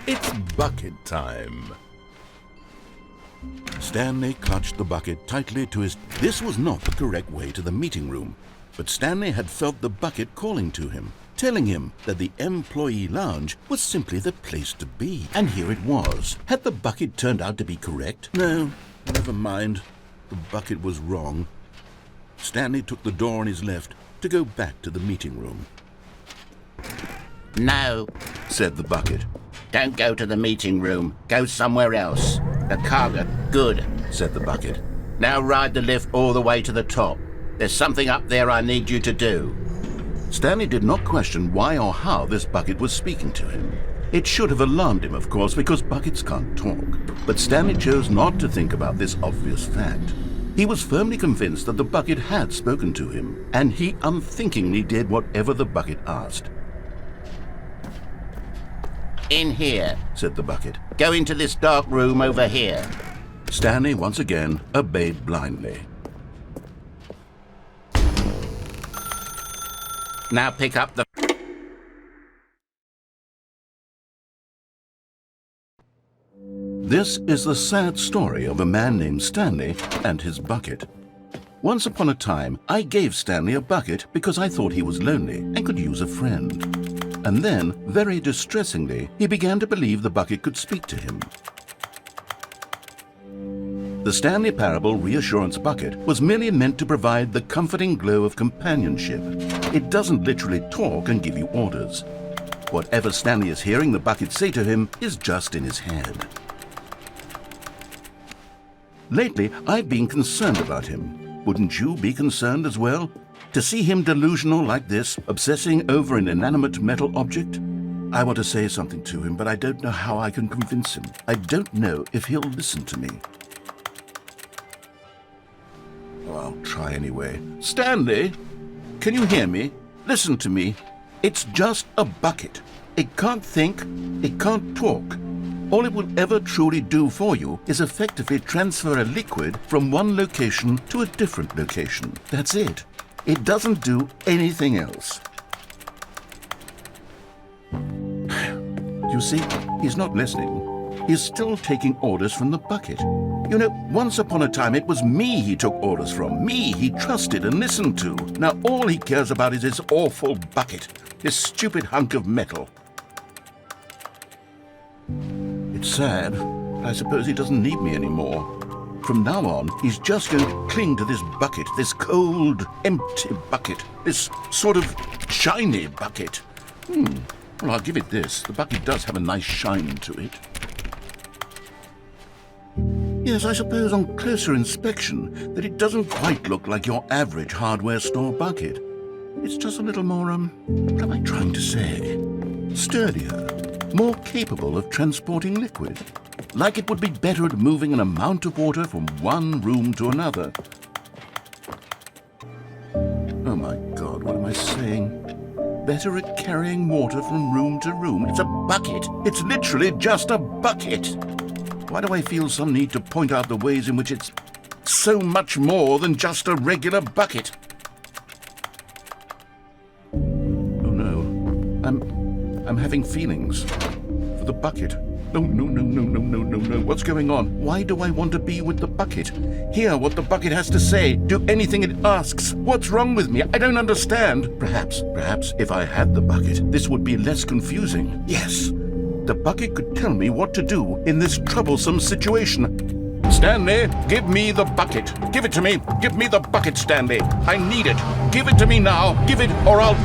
It's bucket time. Stanley clutched the bucket tightly to his... This was not the correct way to the meeting room, but Stanley had felt the bucket calling to him, telling him that the employee lounge was simply the place to be. And here it was. Had the bucket turned out to be correct? No, never mind. The bucket was wrong. Stanley took the door on his left to go back to the meeting room. No, Said the bucket. don't go to the meeting room. Go somewhere else. The cargo. Good. Said the bucket. Now ride the lift all the way to the top. There's something up there I need you to do. Stanley did not question why or how this bucket was speaking to him. It should have alarmed him, of course, because buckets can't talk. But Stanley chose not to think about this obvious fact. He was firmly convinced that the bucket had spoken to him, and he unthinkingly did whatever the bucket asked. In here. Said the bucket. Go into this dark room over here. Stanley once again obeyed blindly. Now pick up the... This is the sad story of a man named Stanley and his bucket. Once upon a time, I gave Stanley a bucket because I thought he was lonely and could use a friend. And then, very distressingly, he began to believe the bucket could speak to him. The Stanley Parable Reassurance Bucket was merely meant to provide the comforting glow of companionship. It doesn't literally talk and give you orders. Whatever Stanley is hearing the bucket say to him is just in his head. Lately, I've been concerned about him. Wouldn't you be concerned as well? To see him delusional like this, obsessing over an inanimate metal object? I want to say something to him, but I don't know how I can convince him. I don't know if he'll listen to me. Oh, I'll try anyway. Stanley, can you hear me? Listen to me. It's just a bucket. It can't think, it can't talk. All it will ever truly do for you is effectively transfer a liquid from one location to a different location. That's it. It doesn't do anything else. You see, he's not listening. He's still taking orders from the bucket. You know, once upon a time it was me he took orders from, me he trusted and listened to. Now all he cares about is his awful bucket, this stupid hunk of metal. It's sad. I suppose he doesn't need me anymore. From now on, he's just going to cling to this bucket, this cold, empty bucket, this sort of shiny bucket. Well, I'll give it this. The bucket does have a nice shine to it. Yes, I suppose on closer inspection that it doesn't quite look like your average hardware store bucket. It's just a little more, what am I trying to say? Sturdier, more capable of transporting liquid. Like it would be better at moving an amount of water from one room to another. Oh my God, what am I saying? Better at carrying water from room to room. It's a bucket. It's literally just a bucket. Why do I feel some need to point out the ways in which it's so much more than just a regular bucket? Oh no, I'm having feelings for the bucket. No. What's going on? Why do I want to be with the bucket? Hear what the bucket has to say. Do anything it asks. What's wrong with me? I don't understand. Perhaps, if I had the bucket, this would be less confusing. Yes, the bucket could tell me what to do in this troublesome situation. Stanley, give me the bucket. Give it to me. Give me the bucket, Stanley. I need it. Give it to me now. Give it or I'll...